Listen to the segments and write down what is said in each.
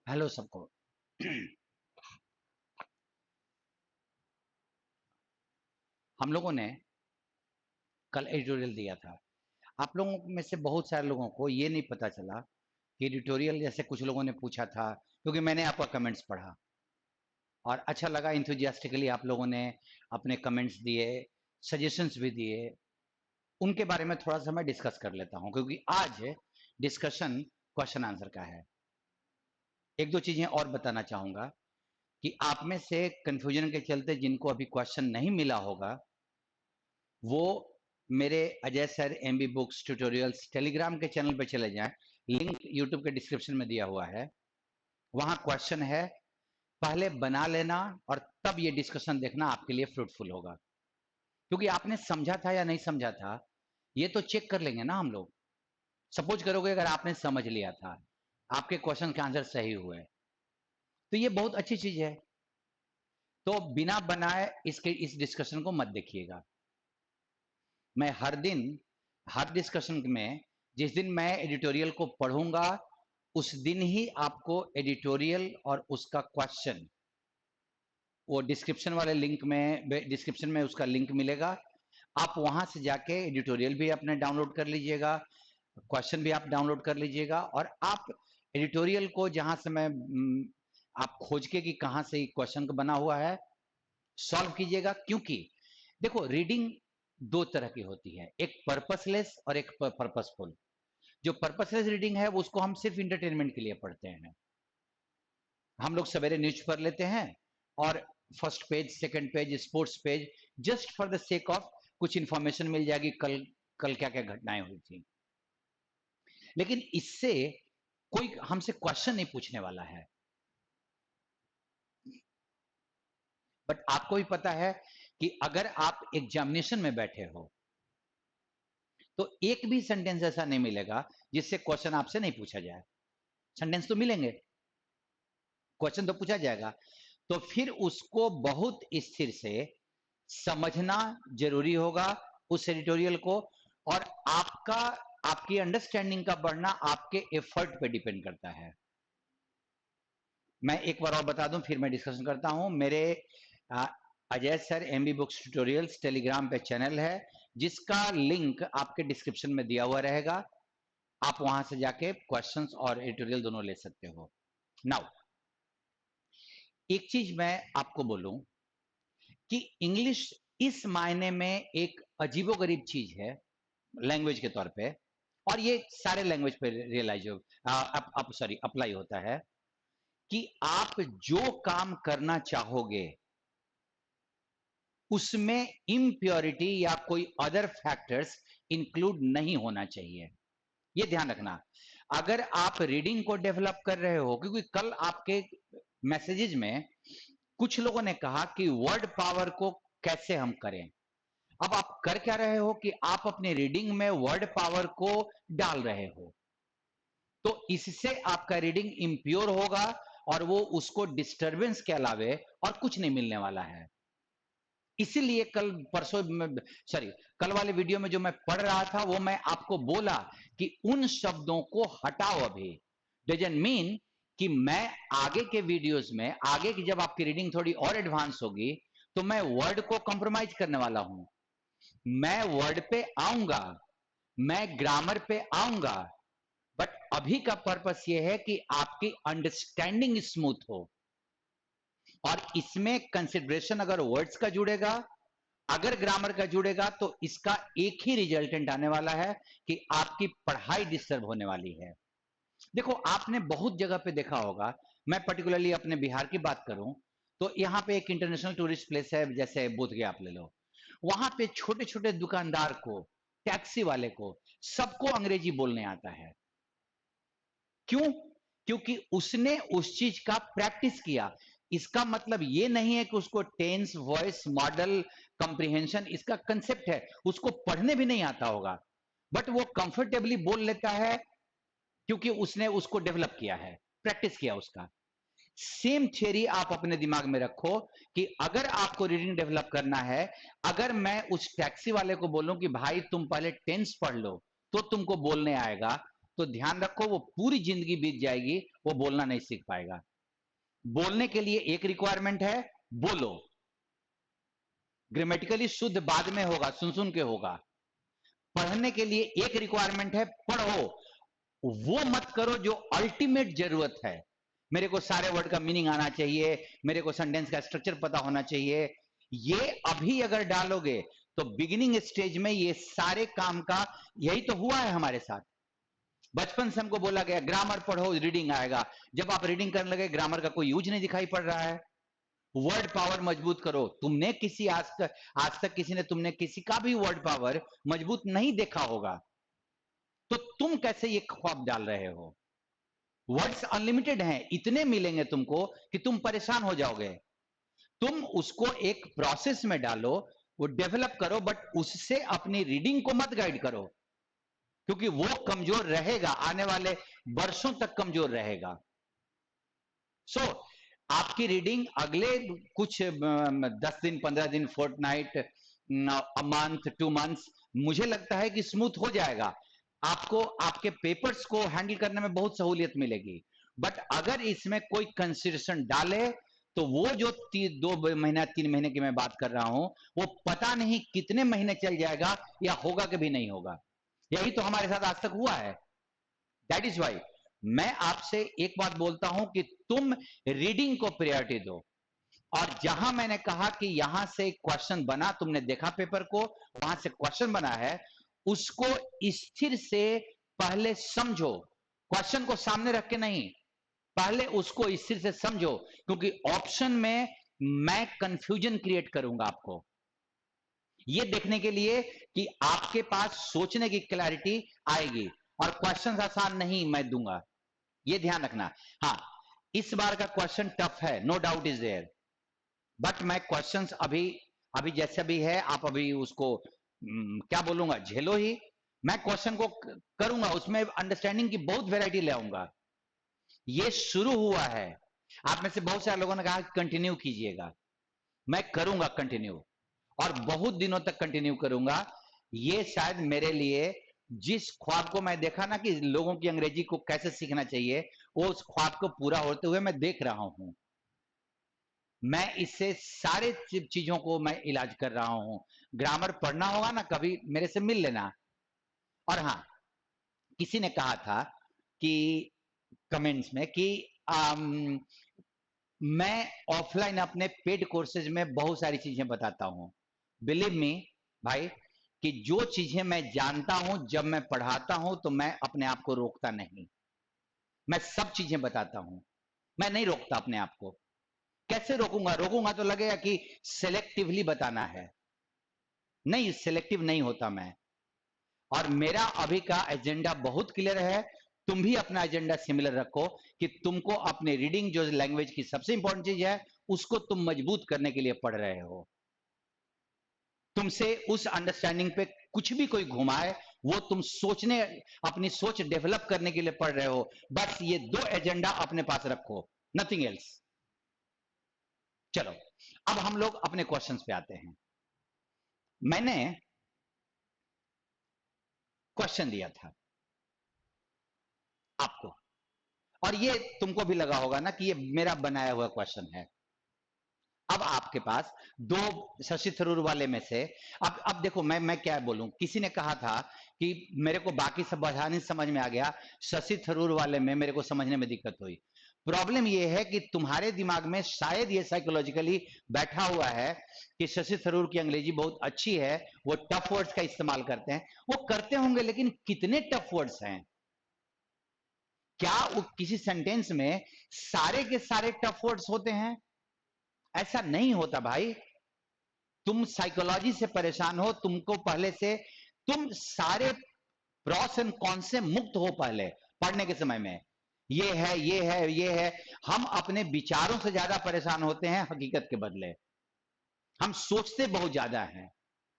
Hello सबको। हम लोगों ने कल एडिटोरियल दिया था। आप लोगों में से बहुत सारे लोगों को ये नहीं पता चला कि एडिटोरियल जैसे कुछ लोगों ने पूछा था, क्योंकि मैंने आपका कमेंट्स पढ़ा और अच्छा लगा। इंथुजियास्टिकली आप लोगों ने अपने कमेंट्स दिए, सजेशंस भी दिए। उनके बारे में थोड़ा सा मैं डिस्कस कर लेता हूं, क्योंकि आज डिस्कशन क्वेश्चन आंसर का है। एक दो चीजें और बताना चाहूंगा कि आप में से कंफ्यूजन के चलते जिनको अभी क्वेश्चन नहीं मिला होगा, वो मेरे Ajay sir MB books tutorials Telegram के चैनल पे चले जाएं। लिंक यूट्यूब के डिस्क्रिप्शन में दिया हुआ है। वहां क्वेश्चन है, पहले बना लेना और तब ये डिस्कशन देखना, आपके लिए फ्रूटफुल होगा। क्योंकि आपने समझा था या नहीं समझा था, ये तो चेक कर लेंगे ना हम लोग। सपोज करोगे अगर आपने समझ लिया था, आपके क्वेश्चन के आंसर सही हुए, तो ये बहुत अच्छी चीज है। तो बिना बनाए इस डिस्कशन को मत देखिएगा। मैं हर दिन, हर डिस्कशन में, जिस दिन मैं एडिटोरियल को पढ़ूंगा उस दिन ही आपको एडिटोरियल और उसका क्वेश्चन, वो डिस्क्रिप्शन वाले लिंक में, डिस्क्रिप्शन में उसका लिंक मिलेगा। आप वहां से जाके एडिटोरियल भी अपने डाउनलोड कर लीजिएगा, क्वेश्चन भी आप डाउनलोड कर लीजिएगा, और आप एडिटोरियल को जहां से मैं आप खोज के कि कहां से क्वेश्चन बना हुआ है, सॉल्व कीजिएगा। क्योंकि देखो, रीडिंग दो तरह की होती है, एक पर्पसलेस और एक पर्पसफुल। जो पर्पसलेस रीडिंग है वो उसको हम सिर्फ इंटरटेनमेंट के लिए पढ़ते हैं। हम लोग सवेरे न्यूज पढ़ लेते हैं और first page, second page, sports page, just for the sake of कुछ इंफॉर्मेशन मिल जाएगी, कल कल क्या क्या घटनाएं हुई थी। लेकिन इससे कोई हमसे क्वेश्चन नहीं पूछने वाला है। बट आपको भी पता है कि अगर आप एग्जामिनेशन में बैठे हो तो एक भी सेंटेंस ऐसा नहीं मिलेगा जिससे क्वेश्चन आपसे नहीं पूछा जाए। सेंटेंस तो मिलेंगे, क्वेश्चन तो पूछा जाएगा। तो फिर उसको बहुत स्थिर से समझना जरूरी होगा, उस एडिटोरियल को। और आपका, आपकी अंडरस्टैंडिंग का बढ़ना आपके एफर्ट पे डिपेंड करता है। मैं एक बार और बता दूं, फिर मैं डिस्कशन करता हूं। मेरे आ, Ajay sir MB books tutorials Telegram पे चैनल है, जिसका लिंक आपके डिस्क्रिप्शन में दिया हुआ रहेगा। आप वहां से जाके क्वेश्चंस और एडिटोरियल दोनों ले सकते हो। नाउ, एक चीज मैं आपको बोलूं कि इंग्लिश इस मायने में एक अजीबोगरीब चीज है लैंग्वेज के तौर पे, और ये सारे लैंग्वेज पे रियलाइज हो, सॉरी, अप्लाई होता है कि आप जो काम करना चाहोगे उसमें इम्प्योरिटी या कोई अदर फैक्टर्स इंक्लूड नहीं होना चाहिए। ये ध्यान रखना। अगर आप रीडिंग को डेवलप कर रहे हो, क्योंकि कल आपके मैसेजेस में कुछ लोगों ने कहा कि वर्ड पावर को कैसे हम करें। अब आप कर क्या रहे हो कि आप अपने रीडिंग में वर्ड पावर को डाल रहे हो, तो इससे आपका रीडिंग इम्प्योर होगा और वो उसको डिस्टरबेंस के अलावे और कुछ नहीं मिलने वाला है। इसीलिए कल परसों, सॉरी, कल वाले वीडियो में जो मैं पढ़ रहा था वो मैं आपको बोला कि उन शब्दों को हटाओ। अभी डजंट मीन कि मैं आगे के वीडियोस में, आगे की जब आपकी रीडिंग थोड़ी और एडवांस होगी तो मैं वर्ड को कॉम्प्रोमाइज करने वाला हूं। मैं वर्ड पे आऊंगा, मैं ग्रामर पे आऊंगा, बट अभी का पर्पस यह है कि आपकी अंडरस्टैंडिंग स्मूथ हो। और इसमें कंसिडरेशन अगर वर्ड्स का जुड़ेगा, अगर ग्रामर का जुड़ेगा, तो इसका एक ही रिजल्टेंट आने वाला है कि आपकी पढ़ाई डिस्टर्ब होने वाली है। देखो, आपने बहुत जगह पे देखा होगा, मैं पर्टिकुलरली अपने बिहार की बात करूं तो यहां पे एक इंटरनेशनल टूरिस्ट प्लेस है, जैसे बोधगया आप ले लो। वहां पे छोटे छोटे दुकानदार को, टैक्सी वाले को, सबको अंग्रेजी बोलने आता है। क्यों? क्योंकि उसने उस चीज का प्रैक्टिस किया। इसका मतलब ये नहीं है कि उसको टेंस, वॉइस, मॉडल, कंप्रीहेंशन, इसका कंसेप्ट है, उसको पढ़ने भी नहीं आता होगा, बट वो कंफर्टेबली बोल लेता है क्योंकि उसने उसको डेवलप किया है, प्रैक्टिस किया उसका। सेम थियरी आप अपने दिमाग में रखो कि अगर आपको रीडिंग डेवलप करना है, अगर मैं उस टैक्सी वाले को बोलूं कि भाई तुम पहले टेंस पढ़ लो तो तुमको बोलने आएगा, तो ध्यान रखो वो पूरी जिंदगी बीत जाएगी, वो बोलना नहीं सीख पाएगा। बोलने के लिए एक रिक्वायरमेंट है, बोलो। ग्रामेटिकली शुद्ध बाद में होगा, सुन सुन के होगा। पढ़ने के लिए एक रिक्वायरमेंट है, पढ़ो। वो मत करो जो अल्टीमेट जरूरत है। मेरे को सारे वर्ड का मीनिंग आना चाहिए, मेरे को सेंटेंस का स्ट्रक्चर पता होना चाहिए। ये अभी अगर डालोगे तो बिगिनिंग स्टेज में ये सारे काम का यही तो हुआ है हमारे साथ। बचपन से हमको बोला गया ग्रामर पढ़ो, रीडिंग आएगा। जब आप रीडिंग करने लगे, ग्रामर का कोई यूज नहीं दिखाई पड़ रहा है। वर्ड पावर मजबूत करो। तुमने किसी आज तक किसी ने तुमने किसी का भी वर्ड पावर मजबूत नहीं देखा होगा, तो तुम कैसे ये ख्वाब डाल रहे हो? वर्ड्स अनलिमिटेड हैं, इतने मिलेंगे तुमको कि तुम परेशान हो जाओगे। तुम उसको एक प्रोसेस में डालो, वो डेवलप करो, बट उससे अपनी रीडिंग को मत गाइड करो, क्योंकि वो कमजोर रहेगा, आने वाले वर्षों तक कमजोर रहेगा। सो आपकी रीडिंग अगले कुछ 10 दिन, 15 दिन, फोर्टनाइट, मंथ, 2 मंथ्स, मुझे लगता है कि स्मूथ हो जाएगा। आपको आपके पेपर्स को हैंडल करने में बहुत सहूलियत मिलेगी। बट अगर इसमें कोई कंसिडरेशन डाले तो वो जो 2 महीना 3 महीने की मैं बात कर रहा हूं, वो पता नहीं कितने महीने चल जाएगा, या होगा कि भी नहीं होगा। यही तो हमारे साथ आज तक हुआ है। दैट इज वाई मैं आपसे एक बात बोलता हूं कि तुम रीडिंग को प्रायोरिटी दो। और जहां मैंने कहा कि यहां से क्वेश्चन बना, तुमने देखा पेपर को, वहां से क्वेश्चन बना है, उसको स्थिर से पहले समझो। क्वेश्चन को सामने रख के नहीं, पहले उसको स्थिर से समझो, क्योंकि ऑप्शन में मैं कंफ्यूजन क्रिएट करूंगा आपको, ये देखने के लिए कि आपके पास सोचने की क्लैरिटी आएगी। और क्वेश्चन आसान नहीं मैं दूंगा, ये ध्यान रखना। हाँ, इस बार का क्वेश्चन टफ है, no doubt is there, but मैं क्वेश्चंस अभी अभी जैसे भी है, आप अभी उसको क्या बोलूंगा, झेलो ही। मैं क्वेश्चन को करूंगा, उसमें अंडरस्टैंडिंग की बहुत वैरायटी ले आऊंगा। ये शुरू हुआ है। आप में से बहुत सारे लोगों ने कहा कि कंटिन्यू कीजिएगा, मैं करूंगा कंटिन्यू, और बहुत दिनों तक कंटिन्यू करूंगा। ये शायद मेरे लिए, जिस ख्वाब को मैं देखा ना कि लोगों की अंग्रेजी को कैसे सीखना चाहिए, वो उस ख्वाब को पूरा होते हुए मैं देख रहा हूं। मैं इससे सारे चीजों को मैं इलाज कर रहा हूं। ग्रामर पढ़ना होगा ना, कभी मेरे से मिल लेना। और हाँ, किसी ने कहा था कि कमेंट्स में कि मैं ऑफलाइन अपने पेड कोर्सेज में बहुत सारी चीजें बताता हूं। बिलीव मी भाई, कि जो चीजें मैं जानता हूं, जब मैं पढ़ाता हूं तो मैं अपने आप को रोकता नहीं, मैं सब चीजें बताता हूं। मैं नहीं रोकता अपने आप को। कैसे रोकूंगा? रोकूंगा तो लगेगा कि सेलेक्टिवली बताना है। नहीं, सिलेक्टिव नहीं होता मैं। और मेरा अभी का एजेंडा बहुत क्लियर है। तुम भी अपना एजेंडा सिमिलर रखो कि तुमको अपने रीडिंग, जो लैंग्वेज की सबसे इंपॉर्टेंट चीज है, उसको तुम मजबूत करने के लिए पढ़ रहे हो। तुमसे उस अंडरस्टैंडिंग पे कुछ भी कोई घुमाए, वो तुम सोचने, अपनी सोच डेवलप करने के लिए पढ़ रहे हो। बस ये दो एजेंडा अपने पास रखो, नथिंग एल्स। चलो, अब हम लोग अपने क्वेश्चंस पे आते हैं। मैंने क्वेश्चन दिया था आपको, और ये तुमको भी लगा होगा ना कि ये मेरा बनाया हुआ क्वेश्चन है। अब आपके पास दो शशि थरूर वाले में से, अब देखो, मैं क्या बोलूं। किसी ने कहा था कि मेरे को बाकी सब नहीं समझ में आ गया, शशि थरूर वाले में मेरे को समझने में दिक्कत हुई। प्रॉब्लम ये है कि तुम्हारे दिमाग में शायद ये साइकोलॉजिकली बैठा हुआ है कि शशि थरूर की अंग्रेजी बहुत अच्छी है, वो टफ वर्ड्स का इस्तेमाल करते हैं। वो करते होंगे, लेकिन कितने टफ वर्ड्स हैं? क्या वो किसी सेंटेंस में सारे के सारे टफ वर्ड्स होते हैं? ऐसा नहीं होता भाई। तुम साइकोलॉजी से परेशान हो, तुमको पहले से, तुम सारे प्रॉस एंड कॉन से मुक्त हो पहले पढ़ने के समय में। ये है, ये है, ये है। हम अपने विचारों से ज्यादा परेशान होते हैं हकीकत के बदले। हम सोचते बहुत ज्यादा हैं,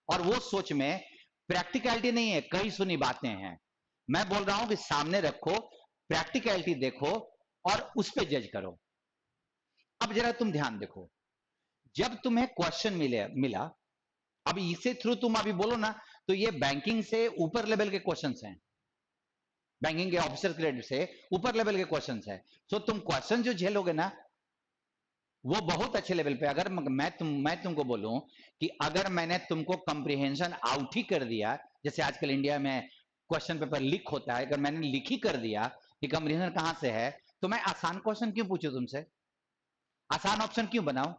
और वो सोच में प्रैक्टिकलिटी नहीं है, कहीं सुनी बातें हैं। मैं बोल रहा हूं कि सामने रखो, प्रैक्टिकलिटी देखो, और उस पर जज करो। अब जरा तुम ध्यान देखो, जब तुम्हें क्वेश्चन मिला, अब इसे थ्रू तुम अभी बोलो ना, तो ये बैंकिंग से ऊपर लेवल के क्वेश्चंस हैं। बैंकिंग के ऑफिसर ग्रेड से ऊपर लेवल के क्वेश्चंस है। सो तुम क्वेश्चन जो झेलोगे ना वो बहुत अच्छे लेवल पे। अगर मैं तुमको बोलूं कि अगर मैंने तुमको कंप्रीहेंशन आउट ही कर दिया, जैसे आजकल इंडिया में क्वेश्चन पेपर लीक होता है, अगर मैंने लिख ही कर दिया कि कंप्रीहेंशन कहां से है, तो मैं आसान क्वेश्चन क्यों पूछूं तुमसे, आसान ऑप्शन क्यों बनाऊं?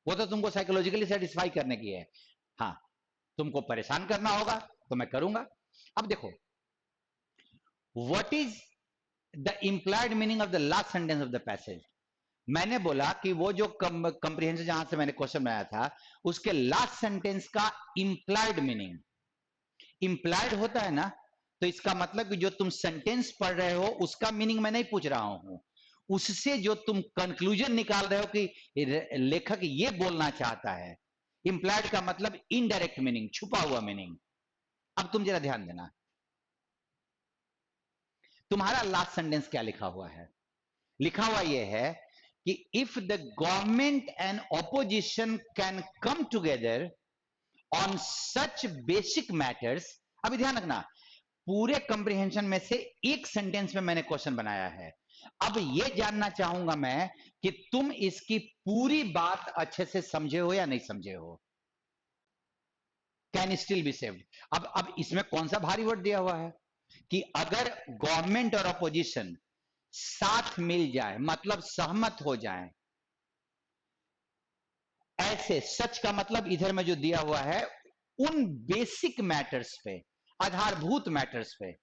वो तो तुमको साइकोलॉजिकली सेटिस्फाई करने की है। हाँ, तुमको परेशान करना होगा तो मैं करूंगा। अब देखो, what is the implied meaning of the last sentence of the passage. मैंने बोला कि वो जो कंप्रीहेंशन जहां से मैंने क्वेश्चन बनाया था उसके लास्ट सेंटेंस का इंप्लाइड मीनिंग, इंप्लाइड होता है ना, तो इसका मतलब कि जो तुम सेंटेंस पढ़ रहे हो उसका मीनिंग मैं नहीं पूछ रहा हूं, उससे जो तुम कंक्लूजन निकाल रहे हो कि लेखक ये बोलना चाहता है, इंप्लाइड का मतलब इनडायरेक्ट मीनिंग, छुपा हुआ मीनिंग। अब तुम जरा ध्यान देना, तुम्हारा लास्ट सेंटेंस क्या लिखा हुआ है? लिखा हुआ यह है कि if the government and opposition can come together on such basic matters. अभी ध्यान रखना, पूरे कंप्रीहेंशन में से एक सेंटेंस में मैंने क्वेश्चन बनाया है। अब यह जानना चाहूंगा मैं कि तुम इसकी पूरी बात अच्छे से समझे हो या नहीं समझे हो। Can still be saved. अब इसमें कौन सा भारी वर्ड दिया हुआ है कि अगर गवर्नमेंट और अपोजिशन साथ मिल जाए, मतलब सहमत हो जाए, ऐसे, सच का मतलब इधर में जो दिया हुआ है उन बेसिक मैटर्स पे, आधारभूत मैटर्स पे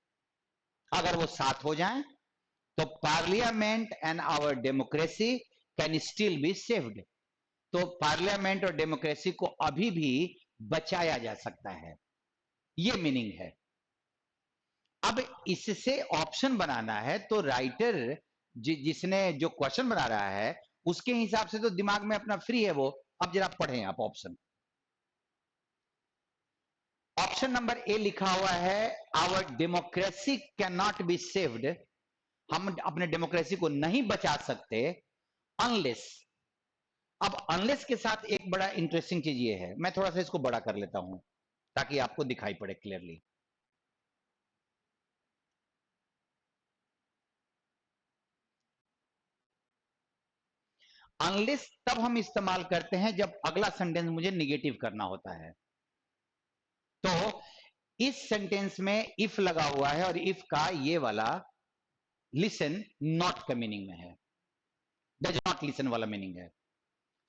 अगर वो साथ हो जाएं, तो parliament and our democracy can still be saved. तो पार्लियामेंट और डेमोक्रेसी को अभी भी बचाया जा सकता है, ये मीनिंग है। अब इससे ऑप्शन बनाना है तो राइटर जिसने जो क्वेश्चन बना रहा है उसके हिसाब से तो दिमाग में अपना फ्री है वो। अब जरा पढ़ें आप ऑप्शन। ऑप्शन नंबर ए लिखा हुआ है, our democracy can not be saved. हम अपने डेमोक्रेसी को नहीं बचा सकते अनलेस। अब अनलेस के साथ एक बड़ा इंटरेस्टिंग चीज ये है, मैं थोड़ा सा इसको बड़ा कर लेता हूं ताकि आपको दिखाई पड़े क्लियरली। अनलेस तब हम इस्तेमाल करते हैं जब अगला सेंटेंस मुझे निगेटिव करना होता है। तो इस सेंटेंस में इफ लगा हुआ है और इफ का ये वाला लिसन नॉट का मीनिंग में है, डज नॉट लिसन वाला मीनिंग है।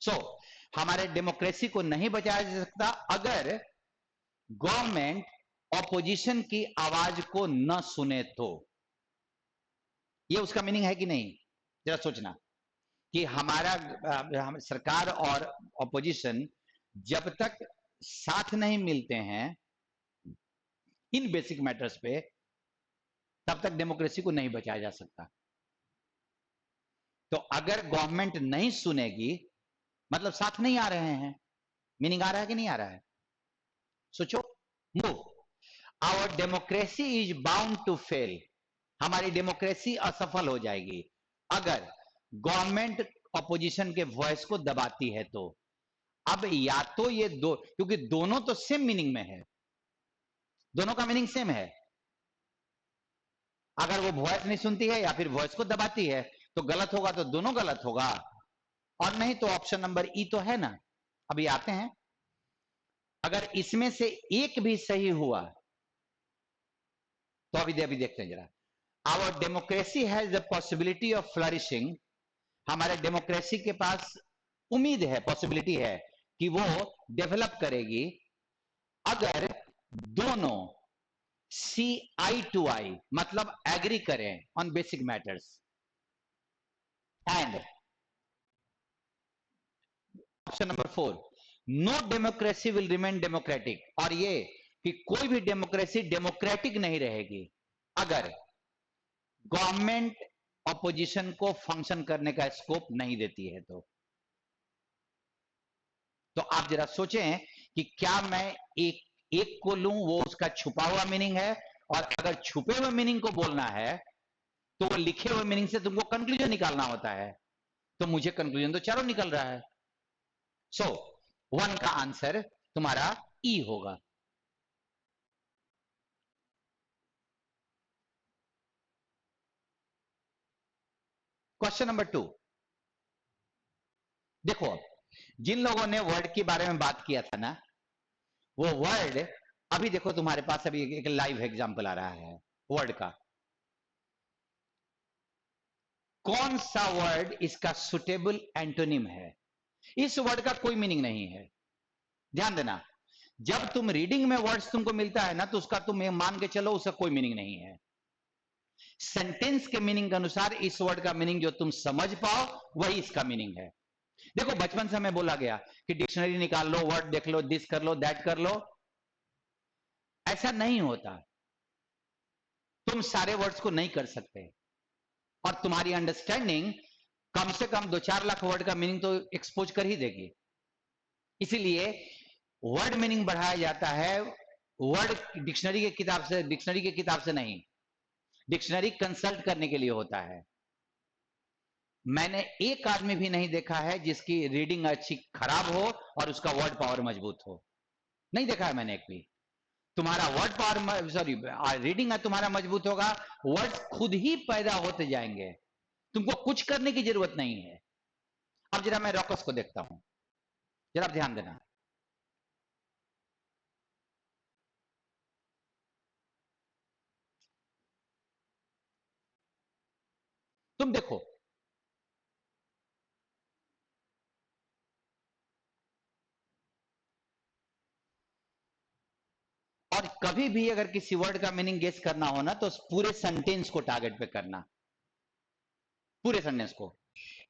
सो हमारे डेमोक्रेसी को नहीं बचाया जा सकता अगर गवर्नमेंट ऑपोजिशन की आवाज को न सुने तो। ये उसका मीनिंग है कि नहीं, जरा सोचना कि हमारा सरकार और ऑपोजिशन जब तक साथ नहीं मिलते हैं इन बेसिक मैटर्स पे, तब तक डेमोक्रेसी को नहीं बचाया जा सकता। तो अगर गवर्नमेंट नहीं सुनेगी मतलब साथ नहीं आ रहे हैं, मीनिंग आ रहा है कि नहीं आ रहा है? सोचो, move. Our democracy is bound to fail. हमारी डेमोक्रेसी असफल हो जाएगी अगर गवर्नमेंट ऑपोजिशन के वॉइस को दबाती है तो। अब या तो ये दो, क्योंकि दोनों तो सेम मीनिंग में है, दोनों का मीनिंग सेम है। अगर वो वॉइस नहीं सुनती है या फिर वॉइस को दबाती है तो गलत होगा, तो दोनों गलत होगा। और नहीं तो ऑप्शन नंबर ई तो है ना। अभी आते हैं, अगर इसमें से एक भी सही हुआ तो अभी देखते हैं जरा। Our democracy has the possibility of flourishing. हमारे डेमोक्रेसी के पास उम्मीद है, पॉसिबिलिटी है कि वो डेवलप करेगी अगर दोनों सी आई टू आई, मतलब एग्री करें on basic matters. And option number 4, no democracy will remain democratic. और ये कि कोई भी डेमोक्रेसी डेमोक्रेटिक नहीं रहेगी अगर गवर्नमेंट ऑपोजिशन को फंक्शन करने का स्कोप नहीं देती है तो आप जरा सोचें कि क्या मैं एक एक को लूं, वो उसका छुपा हुआ मीनिंग है, और अगर छुपे हुए मीनिंग को बोलना है तो वो लिखे हुए मीनिंग से तुमको कंक्लूजन निकालना होता है, तो मुझे कंक्लूजन तो चारों निकल रहा है। सो वन का आंसर तुम्हारा ई होगा। क्वेश्चन नंबर 2, देखो जिन लोगों ने वर्ड के बारे में बात किया था ना, वो वर्ड अभी देखो तुम्हारे पास अभी एक लाइव एग्जांपल आ रहा है वर्ड का। कौन सा वर्ड इसका सुटेबल एंटोनिम है? इस वर्ड का कोई मीनिंग नहीं है। ध्यान देना, जब तुम रीडिंग में वर्ड्स तुमको मिलता है ना, तो उसका तुम मान के चलो उसका कोई मीनिंग नहीं है। सेंटेंस के मीनिंग के अनुसार इस वर्ड का मीनिंग जो तुम समझ पाओ वही इसका मीनिंग है। देखो बचपन से हमें बोला गया कि डिक्शनरी निकाल लो, वर्ड देख लो, दिस कर लो, दैट कर लो। ऐसा नहीं होता, तुम सारे वर्ड्स को नहीं कर सकते, और तुम्हारी अंडरस्टैंडिंग कम से कम 2-4 लाख वर्ड का मीनिंग तो एक्सपोज कर ही देगी। इसीलिए वर्ड मीनिंग बढ़ाया जाता है वर्ड डिक्शनरी के किताब से, डिक्शनरी के किताब से नहीं, डिक्शनरी कंसल्ट करने के लिए होता है। मैंने एक आदमी भी नहीं देखा है जिसकी रीडिंग अच्छी खराब हो और उसका वर्ड पावर मजबूत हो, नहीं देखा है मैंने एक भी। तुम्हारा वर्ड पावर, सॉरी, रीडिंग है तुम्हारा मजबूत होगा, वर्ड्स खुद ही पैदा होते जाएंगे, तुमको कुछ करने की जरूरत नहीं है। अब जरा मैं रॉकस को देखता हूं, जरा ध्यान देना। तुम देखो, और कभी भी अगर किसी वर्ड का मीनिंग गेस करना हो ना, तो उस पूरे सेंटेंस को टारगेट पे करना, पूरे सेंटेंस को।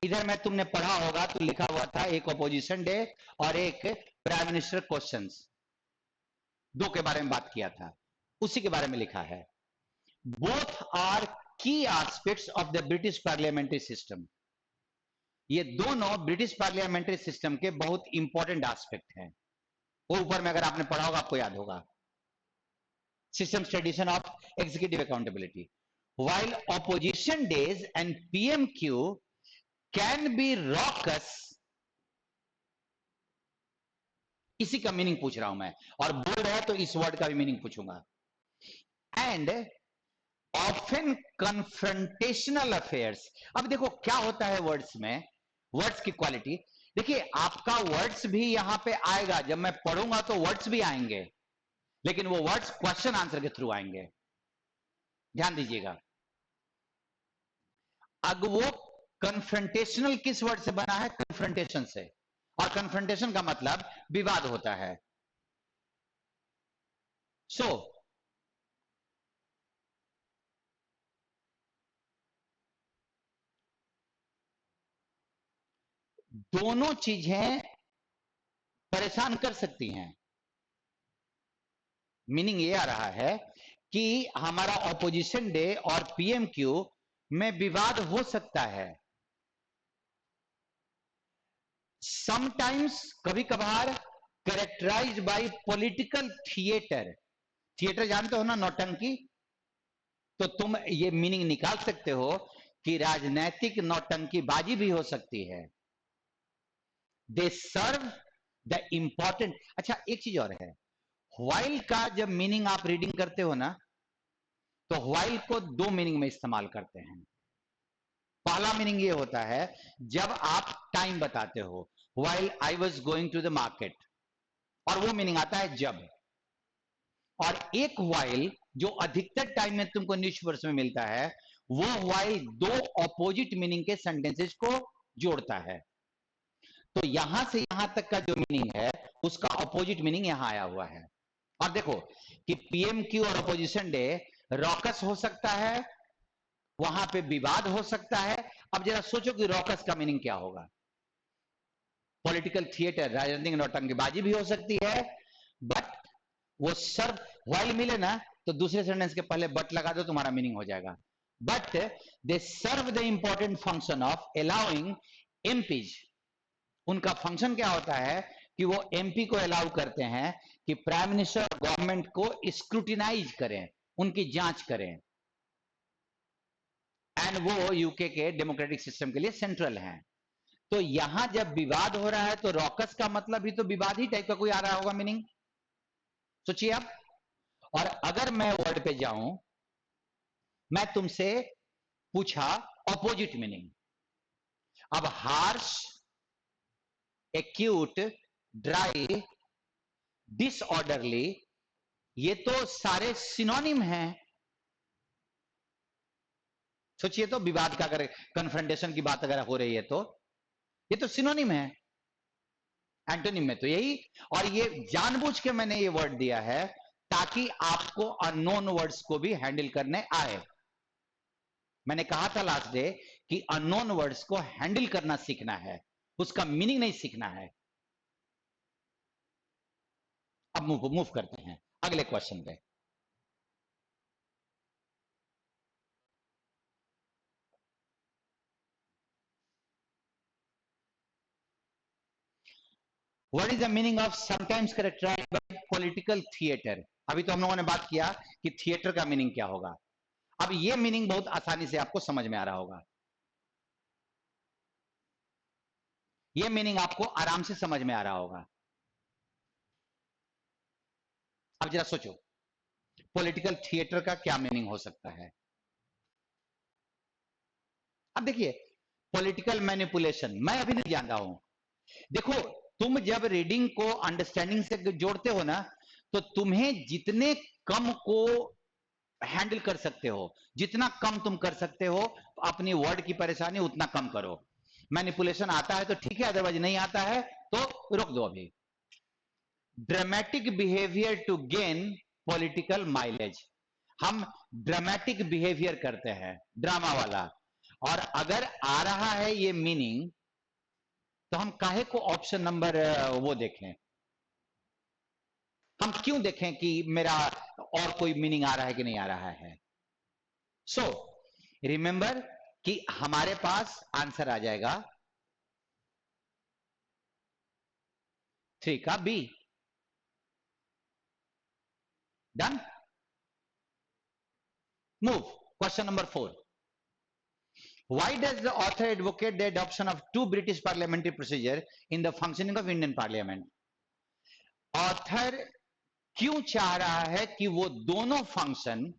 इधर में तुमने पढ़ा होगा तो लिखा हुआ था एक अपोजिशन डे और एक प्राइम मिनिस्टर क्वेश्चंस, दो के बारे में बात किया था, उसी के बारे में लिखा है। बोथ आर की aspects of the British parliamentary system. ये दोनों ब्रिटिश पार्लियामेंट्री सिस्टम के बहुत इंपॉर्टेंट एस्पेक्ट हैं। वो ऊपर में अगर आपने पढ़ा होगा आपको याद होगा, systems tradition of executive accountability. While opposition days and PMQ can be raucous, इसी का मीनिंग पूछ रहा हूं मैं, और बोल रहा है तो इस वर्ड का भी मीनिंग पूछूंगा। And often confrontational affairs. अब देखो क्या होता है वर्ड्स में, वर्ड्स की क्वालिटी देखिए, आपका वर्ड्स भी यहां पे आएगा, जब मैं पढ़ूंगा तो वर्ड्स भी आएंगे, लेकिन वो वर्ड्स क्वेश्चन आंसर के थ्रू आएंगे। ध्यान दीजिएगा, अब वो कन्फ्रंटेशनल किस वर्ड से बना है? कन्फ्रंटेशन से, और कन्फ्रंटेशन का मतलब विवाद होता है। सो दोनों चीजें परेशान कर सकती हैं। मीनिंग ये आ रहा है कि हमारा ऑपोजिशन डे और पीएमक्यू में विवाद हो सकता है। समटाइम्स, कभी कभार, characterize by political theatre. Theatre जानते हो ना, नौटंकी। तो तुम ये मीनिंग निकाल सकते हो कि राजनैतिक नौटंकीबाजी भी हो सकती है। दे सर्व द इंपॉर्टेंट। अच्छा एक चीज और है, व्हाइल का जब मीनिंग आप रीडिंग करते हो ना, तो व्हाइल को दो मीनिंग में इस्तेमाल करते हैं। पहला मीनिंग ये होता है जब आप टाइम बताते हो, while I was going to the market, और वो मीनिंग आता है जब। और एक व्हाइल जो अधिकतर टाइम में तुमको न्यूज़पेपर्स में मिलता है, वो व्हाइल दो ऑपोजिट मीनिंग के सेंटेंसेस को जोड़ता है। तो यहां से यहां तक का जो मीनिंग है उसका ऑपोजिट मीनिंग यहां आया हुआ है। और देखो कि पीएमक्यू और अपोजिशन डे रॉकस हो सकता है, वहां पे विवाद हो सकता है। अब जरा सोचो कि रॉकस का मीनिंग क्या होगा? पॉलिटिकल थिएटर, राजनीतिक नौटंकीबाजी भी हो सकती है, बट वो सर्व, व्हाइल मिले ना तो दूसरे सेंटेंस के पहले बट लगा दो, तुम्हारा मीनिंग हो जाएगा। But they serve the important function of allowing MPs. उनका फंक्शन क्या होता है कि वो एमपी को अलाउ करते हैं कि प्राइम मिनिस्टर गवर्नमेंट को स्क्रूटिनाइज करें, उनकी जांच करें। एंड वो यूके के डेमोक्रेटिक सिस्टम के लिए सेंट्रल हैं। तो यहां जब विवाद हो रहा है तो रॉकस का मतलब भी तो विवाद ही टाइप का कोई आ रहा होगा मीनिंग, सोचिए आप। और अगर मैं वर्ड पे जाऊं, मैं तुमसे पूछा ऑपोजिट मीनिंग, अब हार्श, एक्यूट, ड्राई, डिसऑर्डरली, ये तो सारे सिनोनिम हैं। सोचिए तो, विवाद का अगर कन्फ्रंटेशन की बात अगर हो रही है तो ये तो सिनोनिम है। एंटोनिम में तो यही, और ये जानबूझ के मैंने ये वर्ड दिया है ताकि आपको अननोन वर्ड्स को भी हैंडल करने आए। मैंने कहा था लास्ट डे कि अननोन वर्ड्स को हैंडल करना सीखना है, उसका मीनिंग नहीं सीखना है। अब मूव करते हैं अगले क्वेश्चन पे। What is the meaning of sometimes characterized by political theatre? अभी तो हम लोगों ने बात किया कि थिएटर का मीनिंग क्या होगा। अब ये मीनिंग बहुत आसानी से आपको समझ में आ रहा होगा। ये मीनिंग आपको आराम से समझ में आ रहा होगा। अब जरा सोचो, पॉलिटिकल थिएटर का क्या मीनिंग हो सकता है? अब देखिए, पॉलिटिकल मैनिपुलेशन मैं अभी नहीं जान रहा हूं। देखो, तुम जब रीडिंग को अंडरस्टैंडिंग से जोड़ते हो ना, तो तुम्हें जितने कम को हैंडल कर सकते हो, जितना कम तुम कर सकते हो, अपनी वर्ड की परेशानी उतना कम करो। मैनिपुलेशन आता है तो ठीक है, अदरवाइज नहीं आता है तो रोक दो अभी। Dramatic behaviour to gain political mileage, हम ड्रामेटिक बिहेवियर करते हैं, ड्रामा वाला। और अगर आ रहा है ये मीनिंग, तो हम काहे को ऑप्शन नंबर वो देखें? हम क्यों देखें कि मेरा और कोई मीनिंग आ रहा है कि नहीं आ रहा है? सो रिमेंबर कि हमारे पास आंसर आ जाएगा 3 का B. Done. Move. Question number 4। Why does the author advocate the adoption of two British parliamentary procedure in the functioning of Indian Parliament? Author क्यों चाह रहा है कि वो दोनों फंक्शन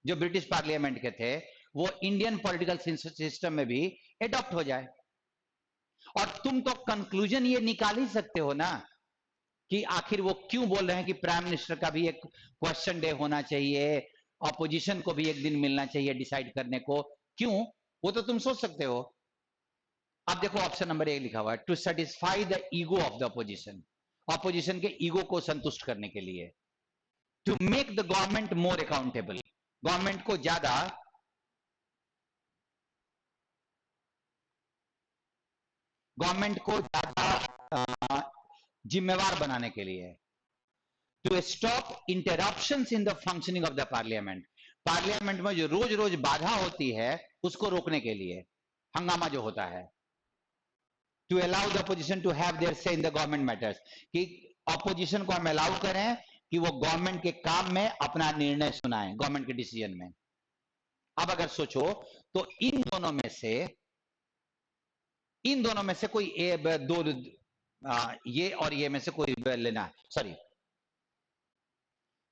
जो ब्रिटिश पार्लियामेंट के थे वो इंडियन पॉलिटिकल सिस्टम में भी एडॉप्ट हो जाए? और तुम तो कंक्लूजन ये निकाल ही सकते हो ना कि आखिर वो क्यों बोल रहे हैं कि प्राइम मिनिस्टर का भी एक क्वेश्चन डे होना चाहिए, ऑपोजिशन को भी एक दिन मिलना चाहिए डिसाइड करने को। क्यों? वो तो तुम सोच सकते हो। अब देखो, ऑप्शन नंबर 1 लिखा हुआ है to satisfy the ego of the opposition, opposition के ईगो को संतुष्ट करने के लिए। To make the government more accountable, government को ज्यादा जिम्मेवार बनाने के लिए। To stop interruption in the functioning of the parliament, parliament में जो रोज रोज बाधा होती है उसको रोकने के लिए, हंगामा जो होता है। To allow the opposition to have their say in the government matters, कि अपोजिशन को हम अलाउ करें कि वो गवर्नमेंट के काम में अपना निर्णय सुनाएं, गवर्नमेंट के डिसीजन में। अब अगर सोचो तो इन दोनों में से कोई दो, ये और ये में से कोई लेना, सॉरी,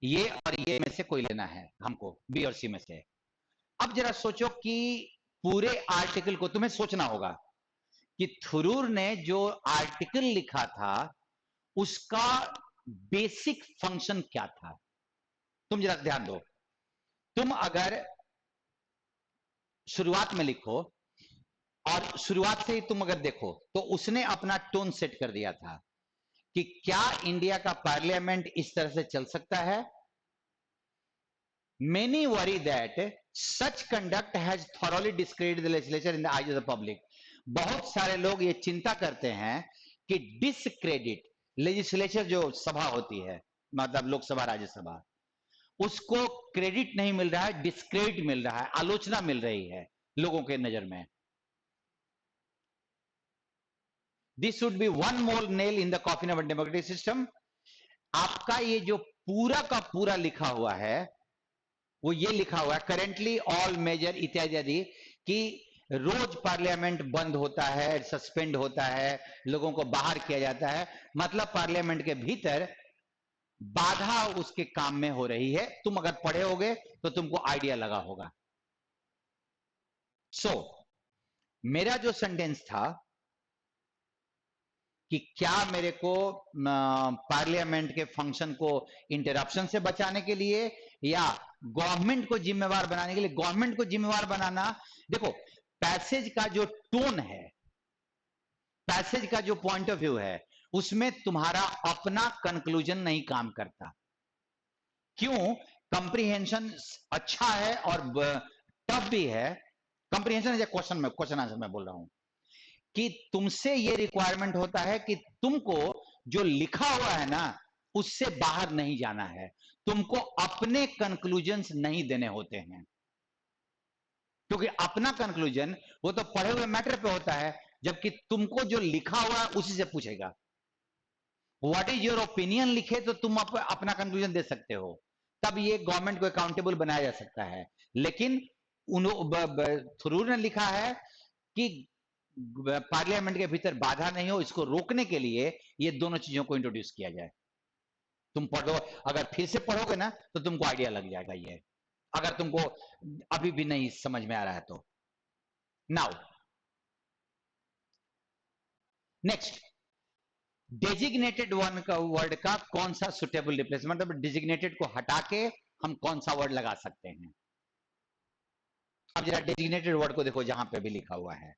ये और ये में से कोई लेना है हमको, बी और सी में से। अब जरा सोचो कि पूरे आर्टिकल को तुम्हें सोचना होगा कि थुरूर ने जो आर्टिकल लिखा था उसका बेसिक फंक्शन क्या था। तुम जरा ध्यान दो, तुम अगर शुरुआत में लिखो और शुरुआत से ही तुम अगर देखो तो उसने अपना टोन सेट कर दिया था कि क्या इंडिया का पार्लियामेंट इस तरह से चल सकता है। Many worry that such conduct has thoroughly discredited the legislature in the eyes of the public. बहुत सारे लोग ये चिंता करते हैं कि डिसक्रेडिट लेजिस्लेचर जो सभा होती है, मतलब लोकसभा राज्यसभा, उसको क्रेडिट नहीं मिल रहा है, डिसक्रेडिट मिल रहा है, आलोचना मिल रही है लोगों के नजर में। This should be one more nail in the coffin of democratic system. आपका ये जो पूरा का पूरा लिखा हुआ है वो ये लिखा हुआ है करेंटली ऑल मेजर इत्यादि, कि रोज पार्लियामेंट बंद होता है, सस्पेंड होता है, लोगों को बाहर किया जाता है, मतलब पार्लियामेंट के भीतर बाधा उसके काम में हो रही है। तुम अगर पढ़े होगे तो तुमको आइडिया लगा होगा। सो मेरा जो सेंटेंस था कि क्या मेरे को पार्लियामेंट के फंक्शन को इंटरप्शन से बचाने के लिए या गवर्नमेंट को जिम्मेवार बनाने के लिए, गवर्नमेंट को जिम्मेवार बनाना, देखो पैसेज का जो टोन है, पैसेज का जो पॉइंट ऑफ व्यू है, उसमें तुम्हारा अपना कंक्लूजन नहीं काम करता। क्यों? कंप्रीहेंशन अच्छा है और टफ भी है। कंप्रीहेंशन क्वेश्चन आंसर में बोल रहा हूं कि तुमसे ये रिक्वायरमेंट होता है कि तुमको जो लिखा हुआ है ना उससे बाहर नहीं जाना है, तुमको अपने कंक्लूजन्स नहीं देने होते हैं, क्योंकि अपना कंक्लूजन वो तो पढ़े हुए मैटर पे होता है, जबकि तुमको जो लिखा हुआ है उसी से पूछेगा। व्हाट इज योर ओपिनियन लिखे तो तुम अपना कंक्लूजन दे सकते हो, तब ये गवर्नमेंट को अकाउंटेबल बनाया जा सकता है। लेकिन थ्रू ने लिखा है कि पार्लियामेंट के भीतर बाधा नहीं हो, इसको रोकने के लिए ये दोनों चीजों को इंट्रोड्यूस किया जाए। तुम पढ़ो, अगर फिर से पढ़ोगे ना तो तुमको आइडिया लग जाएगा ये, अगर तुमको अभी भी नहीं समझ में आ रहा है तो। नाउ नेक्स्ट, डेजिग्नेटेड वन का वर्ड का कौन सा सुटेबल रिप्लेसमेंट, मतलब डिजिग्नेटेड को हटा के हम कौन सा वर्ड लगा सकते हैं। अब जरा डेजिग्नेटेड वर्ड को देखो जहां पे भी लिखा हुआ है,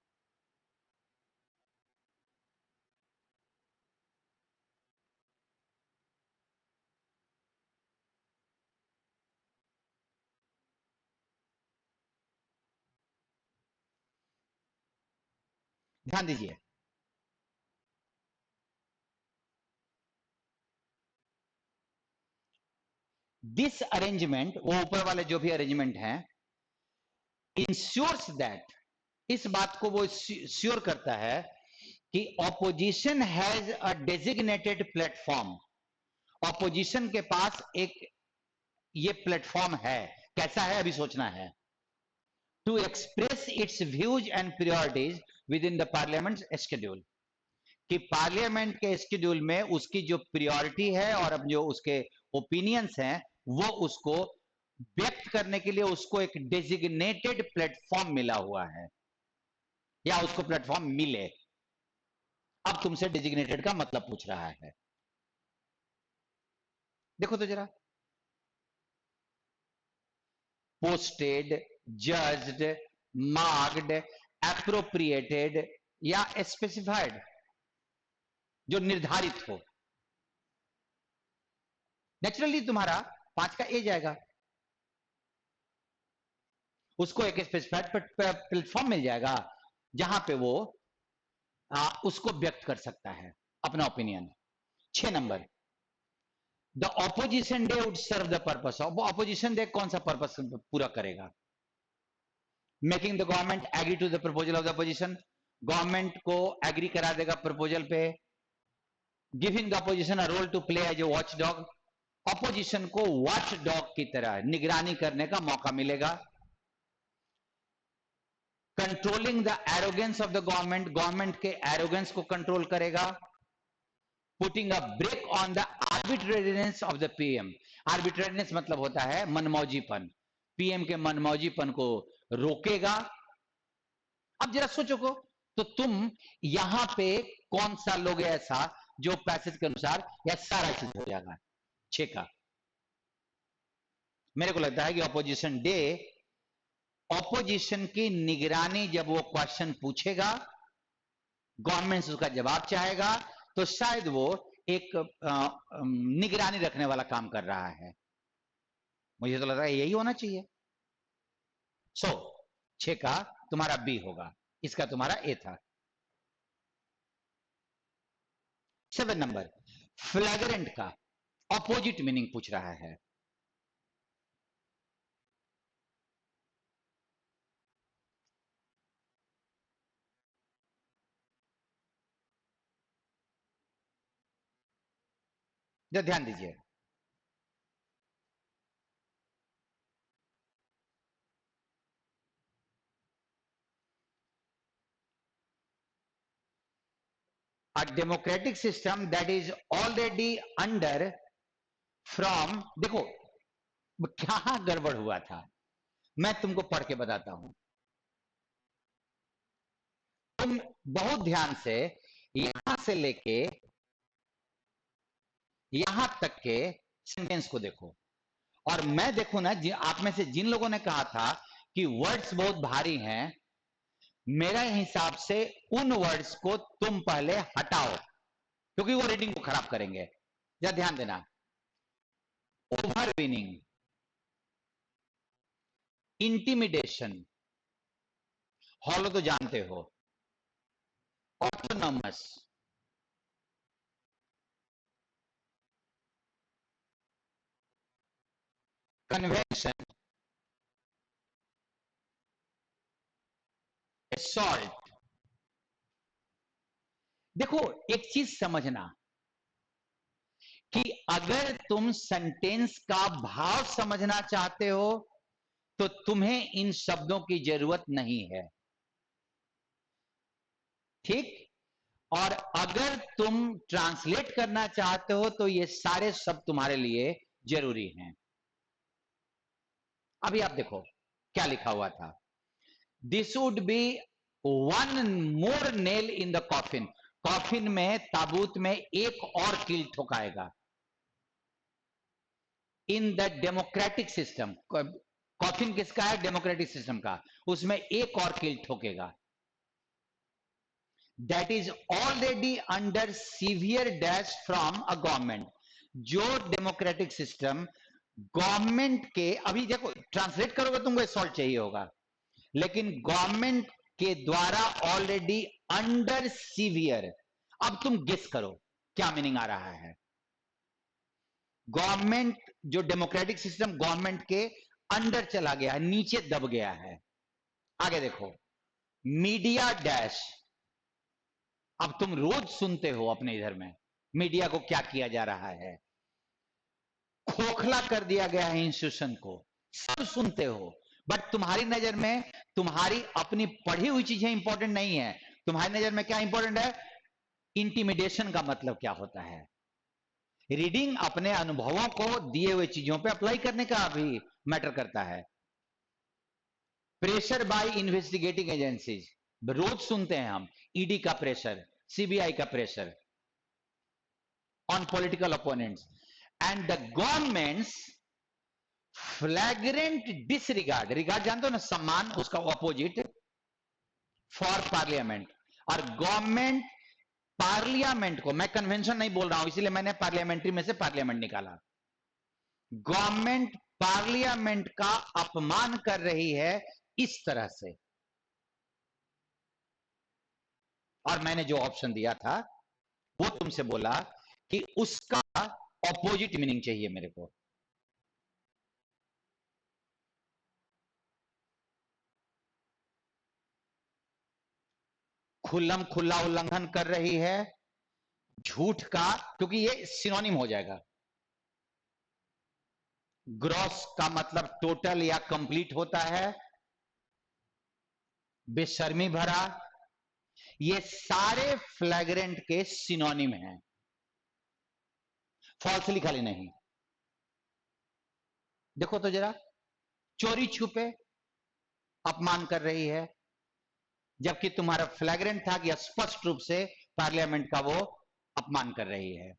ध्यान दीजिए। दिस अरेंजमेंट, वो ऊपर वाले जो भी अरेंजमेंट है, इंश्योर्स दैट, इस बात को वो श्योर करता है कि opposition has a designated platform, opposition के पास एक ये प्लेटफॉर्म है। कैसा है अभी सोचना है। To express its views and priorities within the parliament schedule, कि पार्लियामेंट के शेड्यूल में उसकी जो प्रायोरिटी है और अब जो उसके ओपिनियंस हैं वो उसको व्यक्त करने के लिए उसको एक डेजिग्नेटेड प्लेटफॉर्म मिला हुआ है, या उसको प्लेटफॉर्म मिले। अब तुमसे डेजिग्नेटेड का मतलब पूछ रहा है, देखो तो जरा, पोस्टेड, जज्ड, मार्क्ड, एप्रोप्रिएटेड या स्पेसिफाइड, जो निर्धारित हो। नेचुरली तुम्हारा 5 का ए जाएगा, उसको एक स्पेसिफाइड प्लेटफॉर्म मिल जाएगा जहां पे वो उसको व्यक्त कर सकता है अपना opinion. 6 number, the opposition day would serve the purpose of, opposition day कौन सा पर्पस पूरा करेगा। Making the government agree to the proposal of the opposition, government को एग्री करा देगा प्रपोजल पे। Giving the opposition a role to play as a watch dog, opposition को watch dog की तरह निगरानी करने का मौका मिलेगा। Controlling the arrogance of the government, government के एरोगेंस को कंट्रोल करेगा। Putting a brake on the arbitrariness of the PM, arbitrariness मतलब होता है मनमौजीपन, पीएम के मनमौजीपन को रोकेगा। अब जरा सोचो को, तो तुम यहां पे कौन सा लोग ऐसा जो पैसेज के अनुसार यह सारा चीज हो जाएगा। 6 का, मेरे को लगता है कि ऑपोजिशन डे, ऑपोजिशन की निगरानी, जब वो क्वेश्चन पूछेगा गवर्नमेंट से उसका जवाब चाहेगा तो शायद वो एक निगरानी रखने वाला काम कर रहा है। मुझे तो लग रहा है यही होना चाहिए। सो 6 का तुम्हारा बी होगा, इसका तुम्हारा ए था। 7 नंबर, फ्लैग्रेंट का ऑपोजिट मीनिंग पूछ रहा है। जो ध्यान दीजिए, a democratic system that is already under from, देखो क्या गड़बड़ हुआ था, मैं तुमको पढ़ के बताता हूं। तुम बहुत ध्यान से यहां से लेके यहां तक के सेंटेंस को देखो, और मैं देखू ना, आप में से जिन लोगों ने कहा था कि वर्ड्स बहुत भारी हैं, मेरा हिसाब से उन वर्ड्स को तुम पहले हटाओ, क्योंकि वो रीडिंग को खराब करेंगे। जरा ध्यान देना। ओवरविनिंग, इंटिमिडेशन, हॉलो तो जानते हो, ऑटोनॉमस, कन्वेंशन, असॉल्ट। देखो, एक चीज समझना कि अगर तुम सेंटेंस का भाव समझना चाहते हो तो तुम्हें इन शब्दों की जरूरत नहीं है, ठीक? और अगर तुम ट्रांसलेट करना चाहते हो तो ये सारे शब्द तुम्हारे लिए जरूरी हैं। अभी आप देखो क्या लिखा हुआ था, this would be one more nail in the coffin. Coffin में, ताबूत में एक और कील ठोकाएगा। In the democratic system, coffin किसका है? डेमोक्रेटिक सिस्टम का, उसमें एक और कील ठोकेगा। That is already under severe dash from a government. जो डेमोक्रेटिक सिस्टम गवर्नमेंट के, अभी देखो ट्रांसलेट करोगे तुमको सॉल्ट चाहिए होगा, लेकिन गवर्नमेंट के द्वारा ऑलरेडी अंडर सीवियर। अब तुम गेस करो क्या मीनिंग आ रहा है। गवर्नमेंट, जो डेमोक्रेटिक सिस्टम गवर्नमेंट के अंडर चला गया है, नीचे दब गया है। आगे देखो, मीडिया डैश। अब तुम रोज सुनते हो अपने इधर में मीडिया को क्या किया जा रहा है, खोखला कर दिया गया है इंस्टीट्यूशन को, सब सुनते हो, बट तुम्हारी नजर में तुम्हारी अपनी पढ़ी हुई चीजें इंपॉर्टेंट नहीं है। तुम्हारी नजर में क्या इंपॉर्टेंट है? इंटिमिडेशन का मतलब क्या होता है। रीडिंग अपने अनुभवों को दिए हुए चीजों पे अप्लाई करने का भी मैटर करता है। प्रेशर बाय इन्वेस्टिगेटिंग एजेंसीज, रोज सुनते हैं हम, ईडी का प्रेशर, सीबीआई का pressure on political opponents, and the governments फ्लैग्रेंट disregard. Regard जानते हो ना, सम्मान, उसका ऑपोजिट फॉर पार्लियामेंट। और गवर्नमेंट पार्लियामेंट को, मैं कन्वेंशन नहीं बोल रहा हूं इसलिए मैंने पार्लियामेंट्री में से पार्लियामेंट निकाला। गवर्नमेंट पार्लियामेंट का अपमान कर रही है इस तरह से। और मैंने जो ऑप्शन दिया था वो तुमसे बोला कि उसका ऑपोजिट मीनिंग चाहिए मेरे को। खुल्लम खुल्ला उल्लंघन कर रही है, झूठ का, क्योंकि ये सिनोनिम हो जाएगा। ग्रॉस का मतलब टोटल या कंप्लीट होता है, बेशर्मी भरा, ये सारे फ्लैग्रेंट के सिनोनिम हैं। फॉल्सली खाली नहीं। देखो तो जरा, चोरी छुपे अपमान कर रही है, जबकि तुम्हारा फ्लैग्रेंट था कि स्पष्ट रूप से पार्लियामेंट का वो अपमान कर रही है।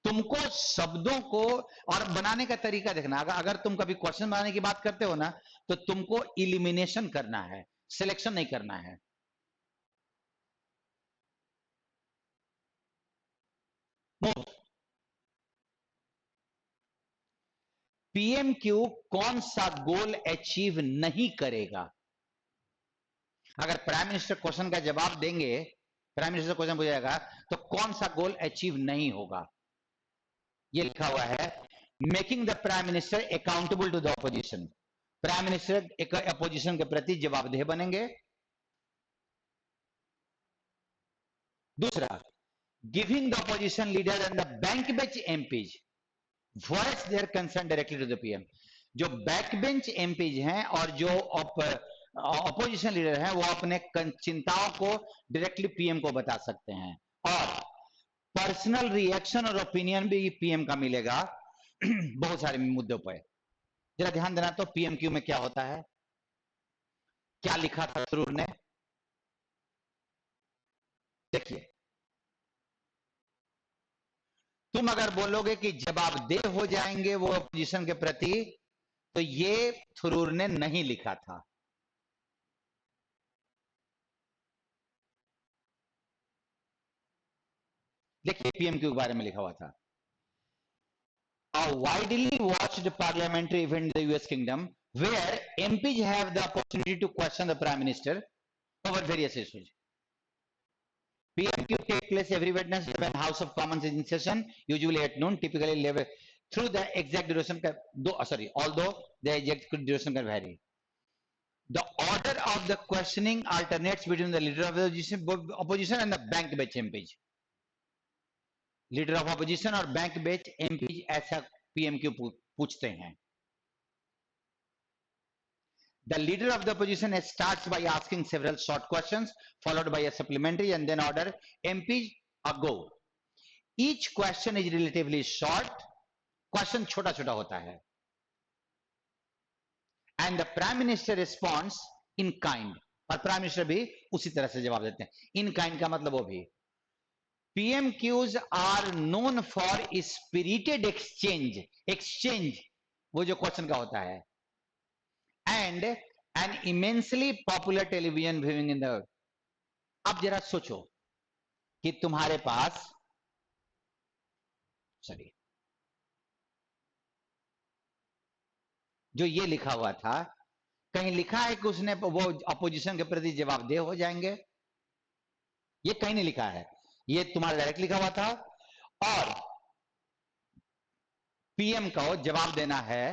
तुमको शब्दों को और बनाने का तरीका देखना। अगर तुम कभी क्वेश्चन बनाने की बात करते हो ना, तो तुमको इलिमिनेशन करना है, सिलेक्शन नहीं करना है। पीएमक्यू कौन सा गोल अचीव नहीं करेगा? अगर प्राइम मिनिस्टर क्वेश्चन का जवाब देंगे, प्राइम मिनिस्टर क्वेश्चन पूछेगा तो कौन सा गोल अचीव नहीं होगा? ये लिखा हुआ है, making the prime minister accountable to the opposition. Prime minister एक अपोजिशन के प्रति जवाबदेह बनेंगे। दूसरा, giving the opposition leader and the bank bench MPs voice their concern directly to the PM. जो बैक बेंच एमपीज हैं और जो ऑपोजिशन लीडर हैं, वो अपने चिंताओं को डायरेक्टली पीएम को बता सकते हैं। और पर्सनल रिएक्शन और ओपिनियन भी पीएम का मिलेगा बहुत सारे मुद्दों पर। जरा ध्यान देना तो पीएमक्यू में क्या होता है, क्या लिखा था थरूर ने। तुम अगर बोलोगे कि जवाबदेह हो जाएंगे वो अपोजिशन के प्रति, तो ये थरूर ने नहीं लिखा था। देखिए पीएमक्यू के बारे में लिखा हुआ था, a widely watched parliamentary event in the US kingdom where MPs have the opportunity to question the prime minister over various issues. PMQ take place every Wednesday when House of Commons is in session, usually at noon, typically through the exact duration, although the exact duration can vary. The order of the questioning alternates between the leader of the opposition and the bank bench MPs. Leader of opposition और bank बेच MP ऐसा PMQ पूछते हैं। The leader of the opposition starts by asking several short questions followed by a supplementary and then order MPs a go. Each question is relatively short. Question छोटा छोटा होता है। And the prime minister responds in kind. और prime minister भी उसी तरह से जवाब देते हैं। इन काइंड का मतलब वो भी। PMQs are known for spirited exchange. Exchange वो जो क्वेश्चन का होता है। And an immensely popular television viewing in the world. अब जरा सोचो कि तुम्हारे पास जो ये लिखा हुआ था, कहीं लिखा है कि उसने वो अपोजिशन के प्रति जवाबदेह हो जाएंगे? ये कहीं नहीं लिखा है, ये तुम्हारा डायरेक्ट लिखा हुआ था। और पीएम को जवाब देना है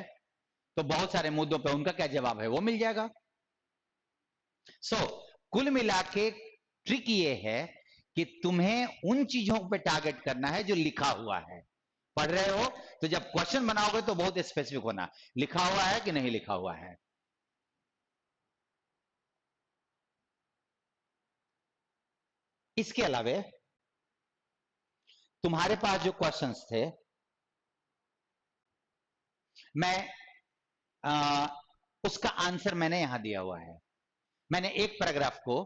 तो बहुत सारे मुद्दों पे उनका क्या जवाब है वो मिल जाएगा। कुल मिला के ट्रिक ये है कि तुम्हें उन चीजों पे टारगेट करना है जो लिखा हुआ है। पढ़ रहे हो तो जब क्वेश्चन बनाओगे तो बहुत स्पेसिफिक होना, लिखा हुआ है कि नहीं लिखा हुआ है। इसके अलावे तुम्हारे पास जो क्वेश्चंस थे, मैं उसका आंसर मैंने यहां दिया हुआ है। मैंने एक पैराग्राफ को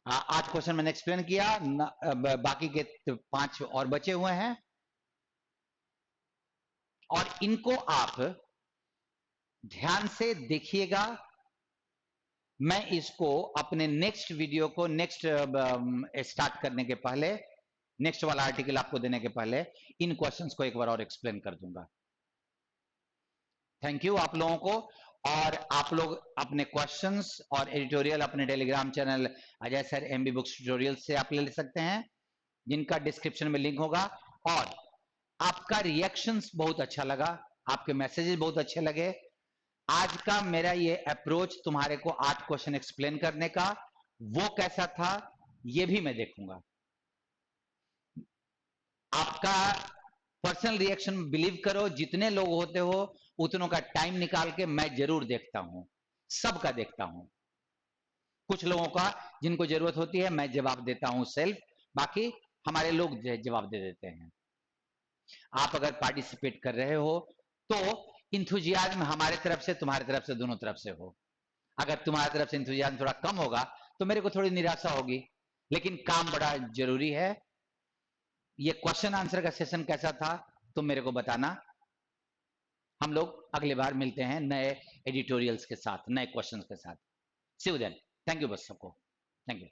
8 क्वेश्चन मैंने एक्सप्लेन किया, बाकी के 5 और बचे हुए हैं और इनको आप ध्यान से देखिएगा। मैं इसको अपने नेक्स्ट वीडियो को नेक्स्ट स्टार्ट करने के पहले, नेक्स्ट वाला आर्टिकल आपको देने के पहले इन क्वेश्चंस को एक बार और एक्सप्लेन कर दूंगा। थैंक यू आप लोगों को। और आप लोग अपने क्वेश्चंस और एडिटोरियल अपने Telegram channel Ajay sir MB books tutorial से आप ले सकते हैं, जिनका डिस्क्रिप्शन में लिंक होगा। और आपका रिएक्शंस बहुत अच्छा लगा, आपके मैसेजेस बहुत अच्छे लगे। आज का मेरा ये अप्रोच तुम्हारे को 8 क्वेश्चन एक्सप्लेन करने का वो कैसा था ये भी मैं देखूंगा। आपका पर्सनल रिएक्शन बिलीव करो, जितने लोग होते हो उतनों का टाइम निकाल के मैं जरूर देखता हूं, सबका देखता हूं। कुछ लोगों का जिनको जरूरत होती है मैं जवाब देता हूं सेल्फ, बाकी हमारे लोग जवाब दे देते हैं। आप अगर पार्टिसिपेट कर रहे हो तो इंथुजियाज्म हमारे तरफ से तुम्हारे तरफ से दोनों तरफ से हो। अगर तुम्हारी तरफ से इंथुजियाज्म थोड़ा कम होगा तो मेरे को थोड़ी निराशा होगी, लेकिन काम बड़ा जरूरी है। ये क्वेश्चन आंसर का सेशन कैसा था तुम मेरे को बताना। हम लोग अगली बार मिलते हैं नए एडिटोरियल्स के साथ, नए क्वेश्चंस के साथ। सी यू देन। थैंक यू बस सबको, थैंक यू।